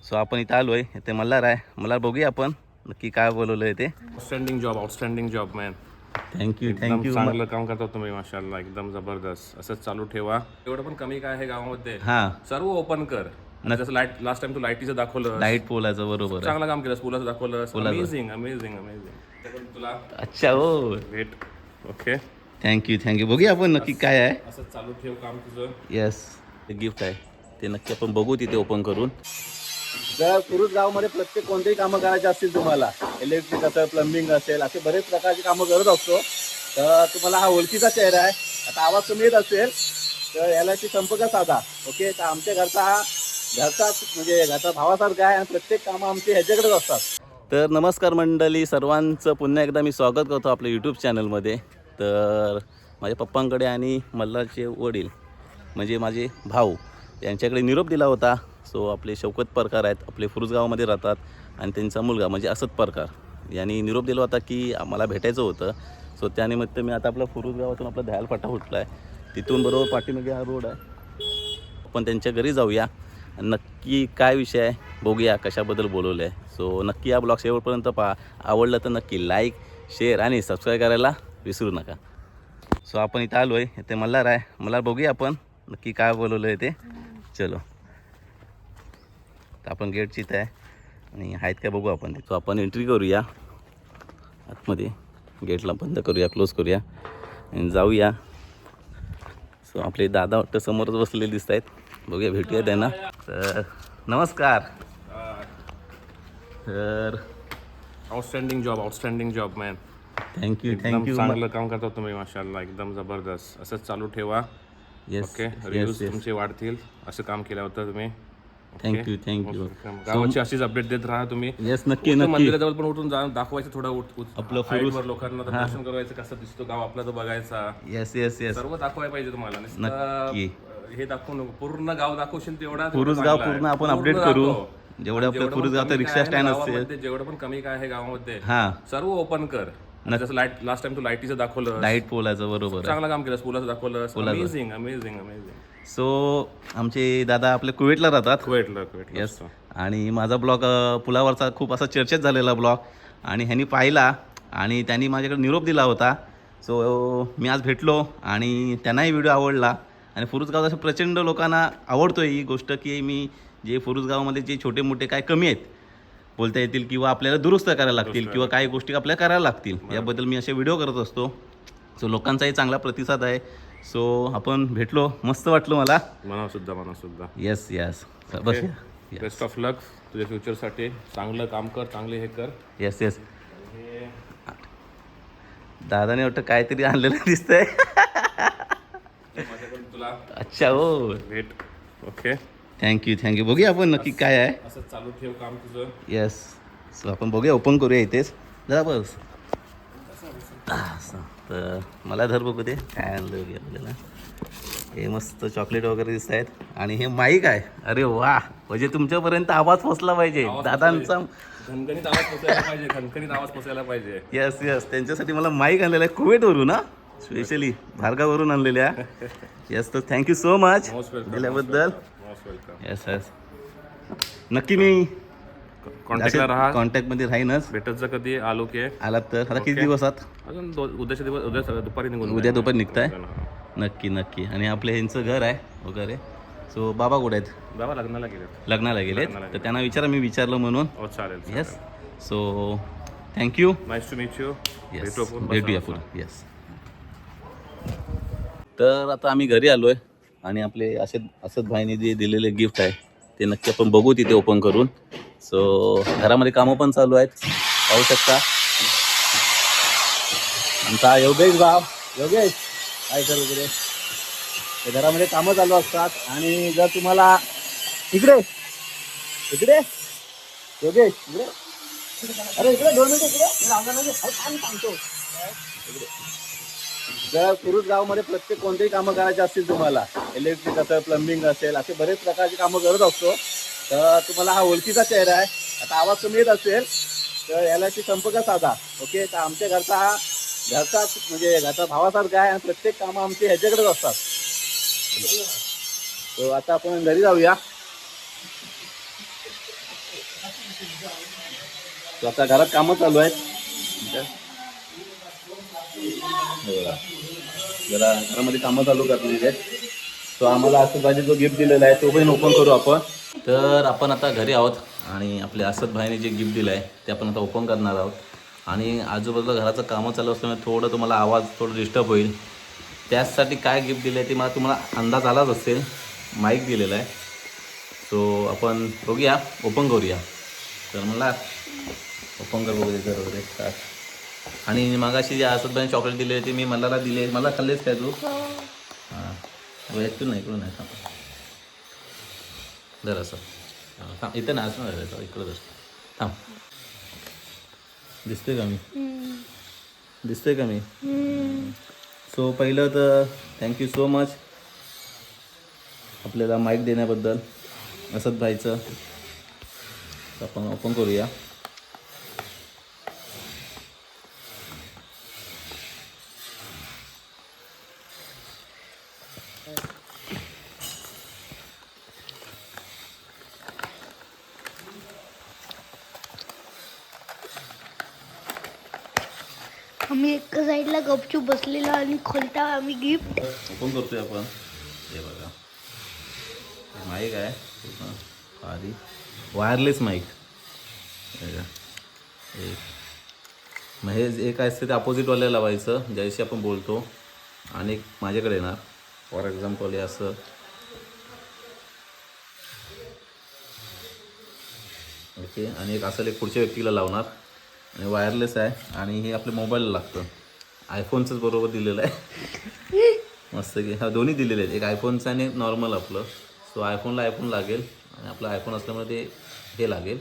So आपण इथं आलोय, ते मल्हार आहे. मल्हार बघूया आपण नक्की काय बोलवलंय ते. Outstanding job man. थँक्यू एकदम चांगलं काम करता तुम्ही, माशाल्लाह, एकदम जबरदस्त. असंच चालू ठेवा. एवढं पण कमी काय आहे गावामध्ये, हां, सर्व ओपन कर. जसं लास्ट टाइम तू लाईटीचं दाखवलं, लाईट पोलाचं बरोबर आहे. चांगलं काम केलं. पुलाचं दाखवलं, अमेझिंग अमेझिंग अमेझिंग. तुला अच्छा हो, भेट. Okay, thank you. बघूया आपण नक्की काय आहे. असंच चालू ठेव काम तुझं. येस, ते गिफ्ट आहे ते नक्की आपण बघू तिथे ओपन करून. जर कुरुज गावामध्ये प्रत्येक कोणतेही कामं करायचे असतील तुम्हाला, इलेक्ट्रिक असेल, प्लंबिंग असेल, असे बरेच प्रकारची कामं करत असतो. तर तुम्हाला हा ओळखीचा चेहरा आहे. आता आवाज तुम्ही येत असेल तर यालाशी संपर्क साधा. ओके, तर आमच्या घरचाच म्हणजे घरचा भावासारखा आहे आणि प्रत्येक कामं आमची ह्याच्याकडेच असतात. तर नमस्कार मंडळी, सर्वांचं पुन्हा एकदा मी स्वागत करतो आपल्या यूट्यूब चॅनलमध्ये. तर माझ्या पप्पांकडे आणि मल्हारचे वडील म्हणजे माझे भाऊ यांच्याकडे निरोप दिला होता. सो आपले शौकत परकार आहेत, आपले फुरुज गावामध्ये राहतात आणि त्यांचा मुलगा म्हणजे असद परकार यांनी निरोप दिला होता की आम्हाला भेटायचं होतं. सो त्यानिमित्त मी आता आपला फुरुज गावातून आपला दह्याल फाटा उठला आहे. तिथून बरोबर पाठीमागे हा रोड आहे. आपण त्यांच्या घरी जाऊया, नक्की काय विषय आहे बघूया, कशाबद्दल बोलवलं आहे. सो नक्की या ब्लॉग शेवटपर्यंत पहा. आवडलं तर नक्की लाईक, शेअर आणि सबस्क्राईब करायला विसरू नका. सो आपण इथं आलो आहे, ते मल्हार आहे. मल्हार बघूया आपण नक्की काय बोलवलं आहे ते. चलो, तर आपण गेटची इथं आहे आणि आहेत काय बघू आपण. सो आपण एंट्री करूया आतमध्ये, गेटला बंद करूया, क्लोज करूया आणि जाऊया. सो आपले दादा वाटतं समोरच बसलेले दिसत आहेत. बघूया, भेटूया त्यांना. तर नमस्कार. तर आउटस्टँडिंग जॉब मॅन. थँक्यू. चांगलं काम करता तुम्ही, माशाल्लाह, एकदम जबरदस्त. असंच चालू ठेवा. येस, ओके, रिव्ह्यूज तुमचे वाढतील. असं काम केलं होतं तुम्ही. थँक्यू. गावाची अशीच अपडेट देत राहा तुम्ही. येस, नक्की. मंदिराजवळ पण उठून जाऊन दाखवायचं थोडं आपलं हाईटवर लोकांना दर्शन करायचं, कसं दिसतो गाव आपला तो बघायचा. येस. सर्व दाखवायला पाहिजे तुम्हाला. नक्की. हे दाखवून पूर्ण गाव दाखवशील तेवढा फुरुज गाव पूर्ण आपण अपडेट करू. जेवढं आपलं फुरुज गाव तर रिक्षा स्टँड असेल, जेवढं पण कमी काय आहे गावामध्ये, हां, सर्व ओपन कर. जसं लास्ट टाइम तू लाईटीचं दाखवलं, लाईट पोलाचं बरोबर आहे. चांगलं काम केलं. पुलाचं दाखवलं, अमेझिंग. सो आमचे दादा आपले कुवेटला राहतात. कुवेटला. येस, आणि माझा ब्लॉग पुलावरचा खूप असा चर्चेत झालेला ब्लॉग आणि ह्यांनी पाहिला आणि त्यांनी माझ्याकडे निरोप दिला होता. सो मी आज भेटलो आणि त्यांनाही व्हिडिओ आवडला. आणि फुरुज गाव असं प्रचंड लोकांना आवडतो ही गोष्ट की मी जे फुरुज गावामध्ये जे छोटे मोठे काय कमी आहेत बोलता येतील किंवा आपल्याला दुरुस्त करायला लागतील किंवा काही गोष्टी आपल्याला करायला लागतील, याबद्दल मी असे व्हिडिओ करत असतो. सो लोकांचाही चांगला प्रतिसाद आहे. सो आपण भेटलो, मस्त वाटलं मला. मना सुद्धा. येस. बस, बेस्ट ऑफ लक तुझ्या फ्युचरसाठी. चांगलं काम कर, चांगले हे कर. येस. दादाने वाटतं काहीतरी आणलेलं दिसतंय. तुला अच्छा हो, भेट. Okay, thank you. बघूया आपण नक्की काय आहे. असं चालू ठेव काम तुझं. येस. सो आपण बघूया, ओपन करूया इथेच जरा. बस असं. तर मला धर बघू दे काय आणलं वगैरे आपल्याला. हे मस्त चॉकलेट वगैरे दिसत आहेत आणि हे माईक आहे. अरे वा, म्हणजे तुमच्यापर्यंत आवाज पोचला पाहिजे दादांचा. खणखणीत आवाज पोचायला पाहिजे. येस. त्यांच्यासाठी मला माईक आणलेला आहे कुवेटवरून, ना स्पेशली भारगावरून आणलेल्या. येस, तर थँक्यू सो मच दिल्याबद्दल. येस. नक्की मी कॉन्टॅक्टला राहा. कॉन्टॅक्टमध्ये राहीनच. भेटत जा कधी आलो की. आलात तर. आता किती दिवसात? अजून उद्या दुपारी निघून. उद्या दुपारी निघताय. नक्की. आणि आपलं ह्यांचं घर आहे वगैरे. सो बाबा कुठे आहेत? बाबा लग्नाला गेलेत. तर त्यांना विचारा, मी विचारलं म्हणून. चालेल. Yes. So thank you. Nice to meet you. भेटूया पुढे. येस. तर आता आम्ही घरी आलोय आणि आपले असद भाईने जे दिलेले गिफ्ट आहे ते नक्की आपण बघू तिथे ओपन करून. सो घरामध्ये कामं पण चालू आहेत, पाहू शकता. आमचा योगेश काय सर वगैरे ते घरामध्ये कामं चालू असतात. आणि जर तुम्हाला इकडे योगेश इकडे, अरे इकडे 2 मिनिटं इकडे सांगतो. जर फुरुज गावामध्ये प्रत्येक कोणतेही कामं करायचे असतील तुम्हाला, इलेक्ट्रिक असेल, प्लंबिंग असेल, असे बरेच प्रकारची कामं करत असतो. तर तुम्हाला हा ओळखीचा चेहरा आहे. आता आवाज तुम्ही येत असेल तर यालाशी संपर्क साधा. ओके, तर आमच्या घरचाच म्हणजे घरचा भावासारखा आहे आणि प्रत्येक कामं आमची ह्याच्याकडेच असतात. तो आता आपण घरी जाऊया. तो आता घरात कामं चालू आहेत. हे बघा. जरा घरामध्ये कामं चालू करलेली आहेत. तो आम्हाला असद भाईने जो गिफ्ट दिलेला आहे तो पण ओपन करू आपण. तर आपण आता घरी आहोत आणि आपल्या असद भाईने जे गिफ्ट दिलं आहे ते आपण आता ओपन करणार आहोत. आणि आजूबाजूला घराचं कामं चालू असल्यामुळे थोडं तुम्हाला आवाज थोडं डिस्टर्ब होईल. त्याचसाठी काय गिफ्ट दिलं आहे ते मला तुम्हाला अंदाज आलाच असेल. माईक दिलेला आहे. सो आपण बघूया, ओपन करूया. तर मला ओपन कर बघू त्याच्यावर वगैरे काय. आणि मगाशी जे असद भाईने चॉकलेट दिले होते मी मला दिले. मला खाल्लेच काय तू? हां इकडून नाही, इकडून नाही. थांब जर असं थांब, इथं नाही असं नाही, इकडं जर थांब. दिसतोय का मी? दिसतोय का मी? सो पहिलं तर थँक्यू सो मच आपल्याला माईक देण्याबद्दल असद भाईचं. आपण ओपन करूया. आम्ही एका साईडला गपचूप बसलेलो आणि खोलता आम्ही गिफ्ट ओपन करतोय आपण. हे बघा माईक आहे पूर्ण भारी वायरलेस माईक. मग हे एक असते ते अपोजिटवाल्याला लावायचं ज्याशी आपण बोलतो आणि एक माझ्याकडे येणार. फॉर एक्झाम्पल हे असं ओके. आणि एक असं एक पुढच्या व्यक्तीला लावणार आणि वायरलेस आहे आणि हे आपल्या मोबाईलला लागतं. आयफोनचंच बरोबर दिलेलं आहे. मस्त की हा दोन्ही दिलेले आहेत. एक आयफोनचं आणि नॉर्मल आपलं. सो आयफोनला आयफोन लागेल आणि आपलं आयफोन असल्यामुळे ते हे लागेल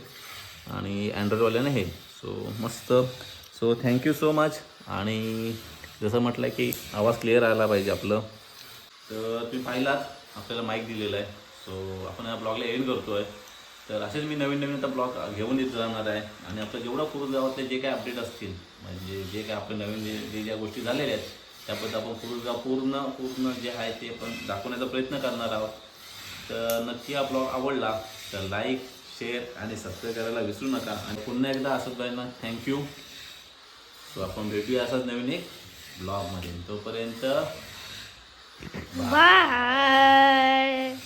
आणि अँड्रॉइडवाल्याने हे. सो मस्त. So thank you so much. आणि जसं म्हटलं की आवाज क्लिअर आला पाहिजे आपलं. तर तुम्ही पाहिलात आपल्याला माईक दिलेला आहे. सो आपण या ब्लॉगला एंड करतो आहे. तर असेच मी नवीन नवीन आता ब्लॉग घेऊन येत जाणार आहे. आणि आपलं जेवढं कुरुज गावातले जे काही अपडेट असतील म्हणजे जे काय आपले नवीन जे ज्या गोष्टी झालेल्या आहेत त्याबद्दल आपण कुरुज गाव पूर्ण जे आहे ते आपण दाखवण्याचा प्रयत्न करणार आहोत. तर नक्की हा ब्लॉग आवडला तर लाईक शेअर आणि सबस्क्राईब करायला विसरू नका. आणि पुन्हा एकदा असंच बाईंना थँक्यू. सो आपण भेटूया असंच नवीन एक ब्लॉगमध्ये. तोपर्यंत बाय.